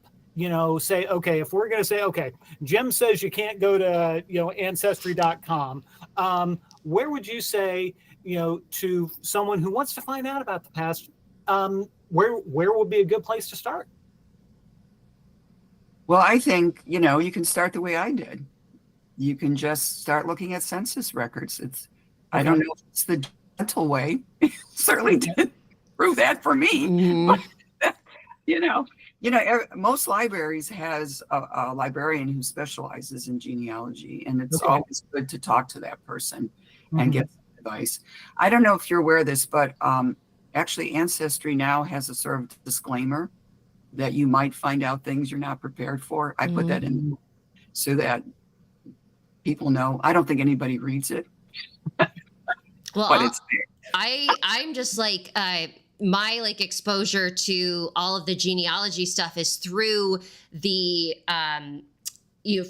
B: Say, okay, if we're going to say, okay, Jim says you can't go to, ancestry.com. Where would you say, to someone who wants to find out about the past, where would be a good place to start?
C: Well, I think, you can start the way I did. You can just start looking at census records. I don't know if it's the gentle way. It certainly did prove that for me.
A: Mm-hmm.
C: But, most libraries has a librarian who specializes in genealogy, and it's always good to talk to that person and get some advice. I don't know if you're aware of this, but actually Ancestry now has a sort of disclaimer that you might find out things you're not prepared for. I put that in so that people know. I don't think anybody reads it.
A: Well,
C: but it's
A: I'm just like my exposure to all of the genealogy stuff is through the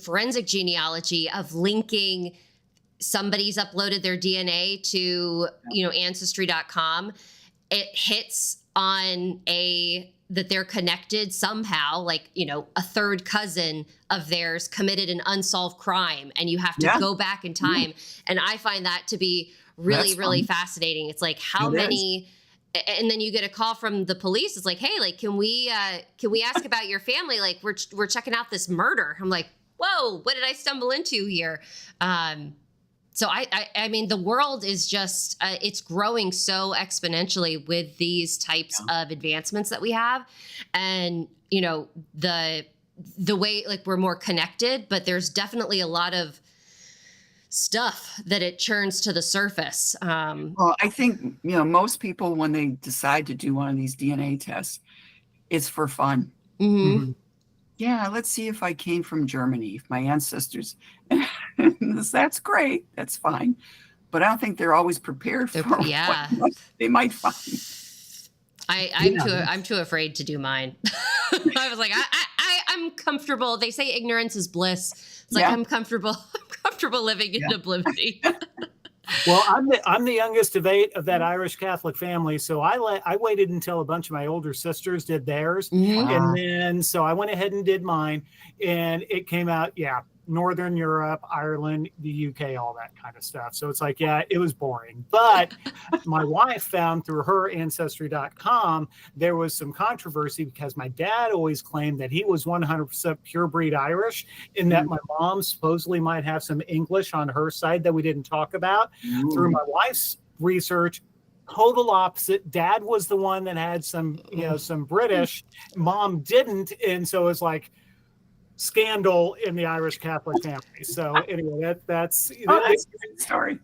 A: forensic genealogy of linking somebody's uploaded their DNA to ancestry.com. It hits on that they're connected somehow, a third cousin of theirs committed an unsolved crime, and you have to go back in time. And I find that to be really, really fascinating. It's like how many. And then you get a call from the police. It's like, hey, can we ask about your family? We're checking out this murder. I'm like, whoa, what did I stumble into here? So I mean, the world is just, it's growing so exponentially with these types of advancements that we have. And, the way we're more connected, but there's definitely a lot of stuff that it churns to the surface.
C: Well, I think, most people, when they decide to do one of these DNA tests, it's for fun.
A: Mm-hmm.
C: Yeah, let's see if I came from Germany, if my ancestors, that's great. That's fine. But I don't think they're always prepared for what they might find.
A: I'm too afraid to do mine. I was like, I'm comfortable. They say ignorance is bliss. It's like, I'm comfortable living in oblivion.
B: Well, I'm the youngest of 8 of that Irish Catholic family, so I waited until a bunch of my older sisters did theirs, and then so I went ahead and did mine, and it came out, Northern Europe, Ireland, the UK, all that kind of stuff. So it's like, it was boring. But my wife found through her ancestry.com, there was some controversy because my dad always claimed that he was 100% pure breed Irish, in that my mom supposedly might have some English on her side that we didn't talk about. Through my wife's research, total opposite. Dad was the one that had some, some British. Mom didn't. And so it's like, scandal in the Irish Catholic family. So anyway, that's
C: a good story.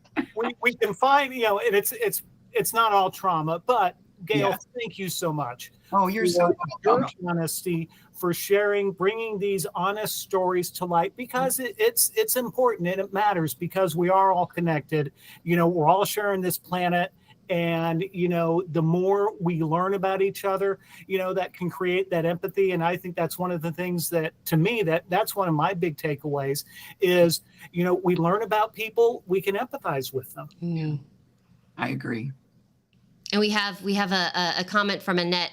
B: we can find, and it's not all trauma, but Gail, thank you so much.
C: Oh, you're so welcome.
B: Your honesty, for sharing, bringing these honest stories to light, because it's important and it matters, because we are all connected. We're all sharing this planet. And, the more we learn about each other, that can create that empathy. And I think that's one of the things that, to me, that's one of my big takeaways is, we learn about people, we can empathize with them.
A: Mm.
C: I agree.
A: And we have a comment from Annette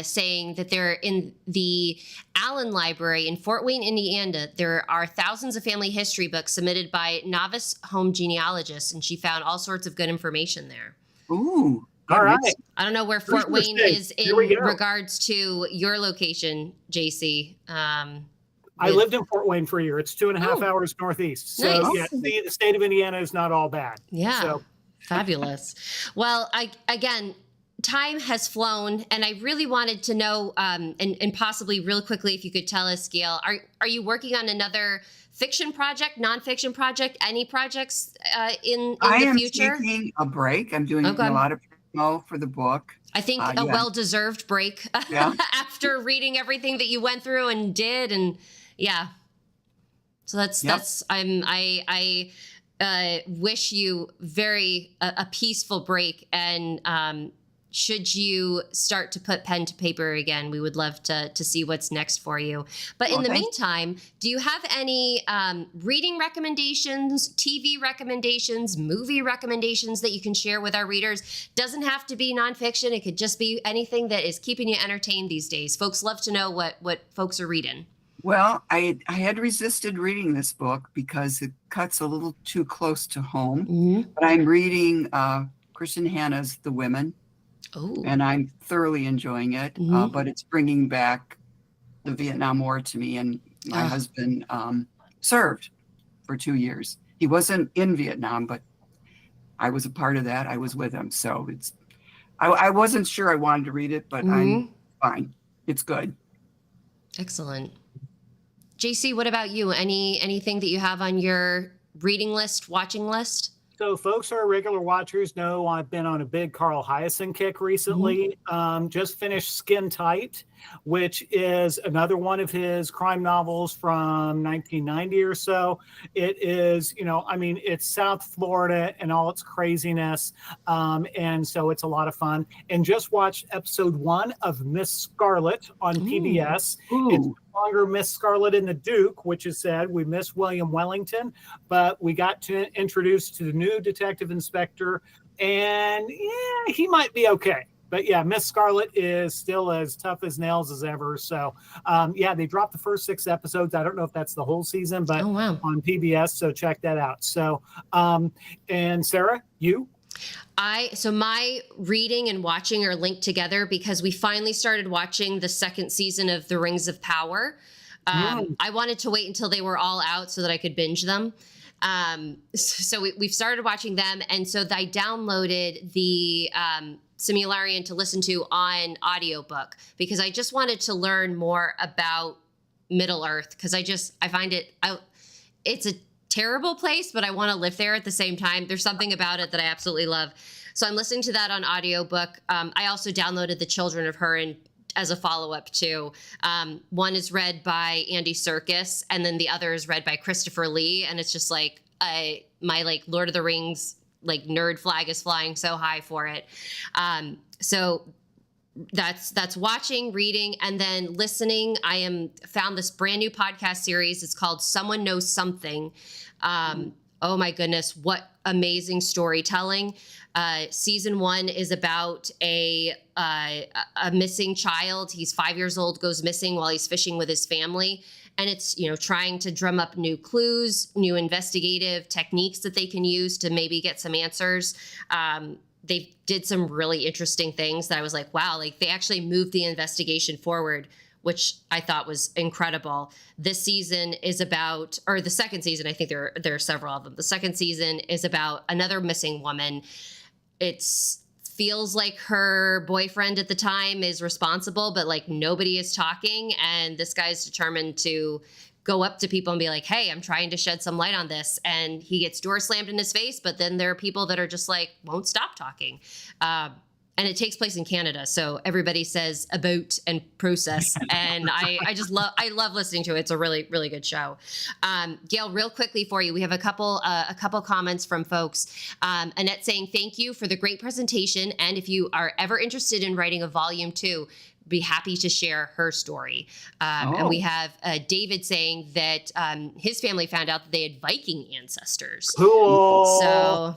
A: saying that they're in the Allen Library in Fort Wayne, Indiana. There are thousands of family history books submitted by novice home genealogists, and she found all sorts of good information there.
C: Ooh.
B: All right.
A: I don't know where Fort Wayne is in regards to your location, JC.
B: I lived in Fort Wayne for a year. It's 2.5 hours northeast. So
A: Nice.
B: The state of Indiana is not all bad.
A: Yeah.
B: So.
A: Fabulous. Well, again, time has flown, and I really wanted to know, and possibly real quickly, if you could tell us, Gail, are you working on another fiction project, nonfiction project, any projects in the future?
C: I am taking a break. I'm doing a lot of promo for the book.
A: I think a well-deserved break after reading everything that you went through and did, and yeah. So that's I wish you a peaceful break, and should you start to put pen to paper again, we would love to see what's next for you. But in the meantime, do you have any reading recommendations, TV recommendations, movie recommendations that you can share with our readers? Doesn't have to be nonfiction. It could just be anything that is keeping you entertained these days. Folks love to know what folks are reading.
C: Well, I had resisted reading this book because it cuts a little too close to home. Mm-hmm. But I'm reading Kristen Hanna's The Women. Oh. And I'm thoroughly enjoying it. Mm-hmm. But it's bringing back the Vietnam War to me. And my husband served for 2 years. He wasn't in Vietnam, but I was a part of that. I was with him. So I wasn't sure I wanted to read it, but I'm fine. It's good.
A: Excellent. JC, what about you? Anything that you have on your reading list, watching list?
B: So folks who are regular watchers know I've been on a big Carl Hyacin kick recently. Mm-hmm. Just finished Skin Tight, which is another one of his crime novels from 1990 or so. It is, it's South Florida and all its craziness. And so it's a lot of fun. And just watched episode 1 of Miss Scarlet on PBS. Ooh. It's longer Miss Scarlet and the Duke, which is sad. We miss William Wellington, but we got to introduce to the new detective inspector, and he might be okay. But yeah, Miss Scarlet is still as tough as nails as ever. So they dropped the first 6 episodes. I don't know if that's the whole season, but on PBS, so check that out. So and Sarah, you?
A: So my reading and watching are linked together because we finally started watching the second season of The Rings of Power. I wanted to wait until they were all out so that I could binge them. So we've started watching them. And so I downloaded the Simularian to listen to on audiobook because I just wanted to learn more about Middle Earth because I find it's a terrible place, but I want to live there at the same time. There's something about it that I absolutely love. So I'm listening to that on audiobook. I also downloaded The Children of Hurin as a follow-up too. One is read by Andy Serkis, and then the other is read by Christopher Lee. And it's just like my Lord of the Rings nerd flag is flying so high for it. So that's watching, reading, and then listening. I found this brand new podcast series. It's called Someone Knows Something. Oh my goodness, what amazing storytelling. Season 1 is about a missing child. He's 5 years old, goes missing while he's fishing with his family. And it's, trying to drum up new clues, new investigative techniques that they can use to maybe get some answers. They did some really interesting things that I was like, wow, they actually moved the investigation forward, which I thought was incredible. This season is about, or the second season, I think there are several of them. The second season is about another missing woman. It feels like her boyfriend at the time is responsible, but nobody is talking. And this guy's determined to go up to people and be like, hey, I'm trying to shed some light on this. And he gets door slammed in his face, but then there are people that are just won't stop talking. And it takes place in Canada. So everybody says about and process. And I love listening to it. It's a really, really good show. Gail, real quickly for you, we have a couple comments from folks. Annette saying, thank you for the great presentation. And if you are ever interested in writing a volume 2, be happy to share her story. And we have David saying that his family found out that they had Viking ancestors.
B: Cool.
A: So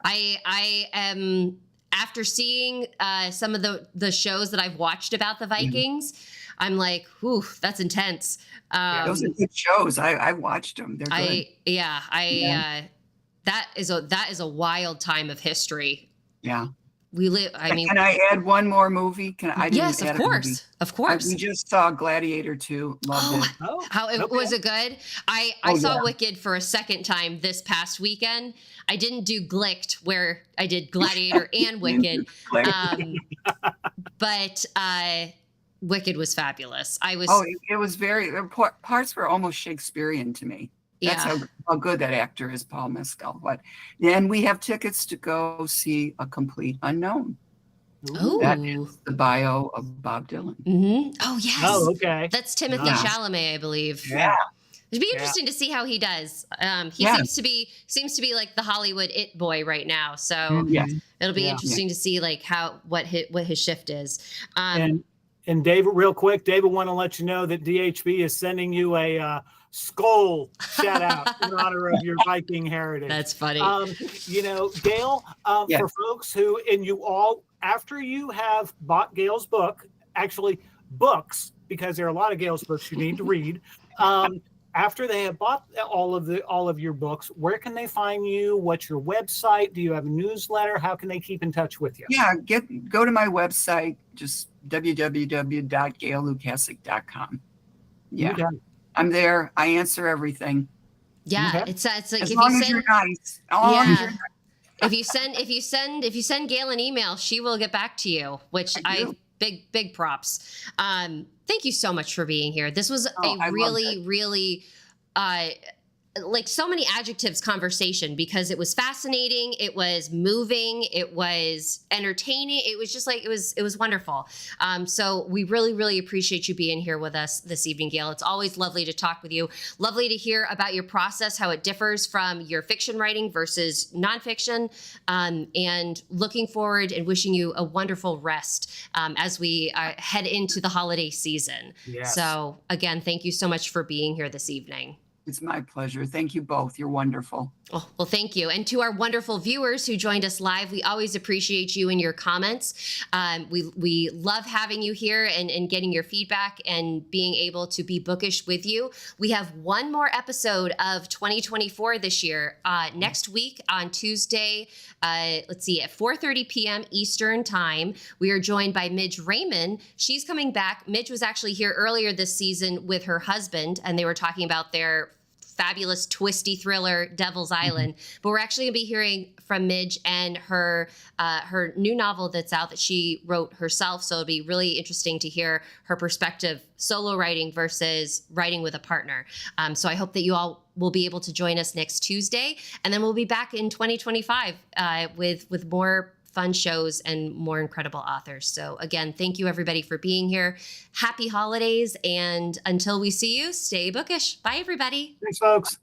A: I am, after seeing some of the shows that I've watched about the Vikings, I'm like, whew, that's intense.
C: Those are good shows. I watched them. They're good.
A: That is a wild time of history.
C: Yeah.
A: we live. I mean,
C: can I add one more movie?
A: yes, of course, of course.
C: We just saw Gladiator 2. Loved it.
B: Oh,
A: How it was it good? I saw Wicked for a second time this past weekend. I didn't do Glicked where I did Gladiator and Wicked, but Wicked was fabulous.
C: It was parts were almost Shakespearean to me. That's how good that actor is, Paul Mescal. But then we have tickets to go see A Complete Unknown.
A: Oh,
C: that is the bio of Bob Dylan.
A: Mm-hmm. Oh yes.
B: Oh, okay.
A: That's Timothée Chalamet, I believe.
C: Yeah.
A: It'd be interesting to see how he does. He seems to be like the Hollywood it boy right now. So it'll be interesting to see like what his shift is.
B: And David, real quick, David, want to let you know that DHB is sending you a skull shout out in honor of your Viking heritage.
A: That's funny.
B: Gail, for folks who, and you all, after you have bought Gail's book, actually books, because there are a lot of Gail's books you need to read. After they have bought all of your books, where can they find you? What's your website? Do you have a newsletter? How can they keep in touch with you?
C: Yeah, go to my website, just www.gaillukasik.com. Yeah. Okay. I'm there. I answer everything.
A: Yeah, it's like
C: as long as you're nice.
A: If you send Gail an email, she will get back to you. Which big props. Thank you so much for being here. This was a really like so many adjectives conversation, because it was fascinating, it was moving, it was entertaining, it was just like it was wonderful. So we really appreciate you being here with us this evening, Gail. It's always lovely to talk with you. Lovely to hear about your process, how it differs from your fiction writing versus nonfiction, and looking forward and wishing you a wonderful rest as we head into the holiday season.
B: Yes.
A: So again, thank you so much for being here this evening.
C: It's my pleasure. Thank you both. You're wonderful.
A: Oh, well, thank you. And to our wonderful viewers who joined us live, we always appreciate you and your comments. We love having you here and getting your feedback and being able to be bookish with you. We have one more episode of 2024 this year. Next week on Tuesday, at 4:30 p.m. Eastern time, we are joined by Midge Raymond. She's coming back. Midge was actually here earlier this season with her husband, and they were talking about their fabulous twisty thriller Devil's Island. But we're actually going to be hearing from Midge and her new novel that's out that she wrote herself. So it'll be really interesting to hear her perspective, solo writing versus writing with a partner. So I hope that you all will be able to join us next Tuesday, and then we'll be back in 2025 with more fun shows and more incredible authors. So again, thank you everybody for being here. Happy holidays. And until we see you, stay bookish. Bye, everybody.
B: Thanks, folks.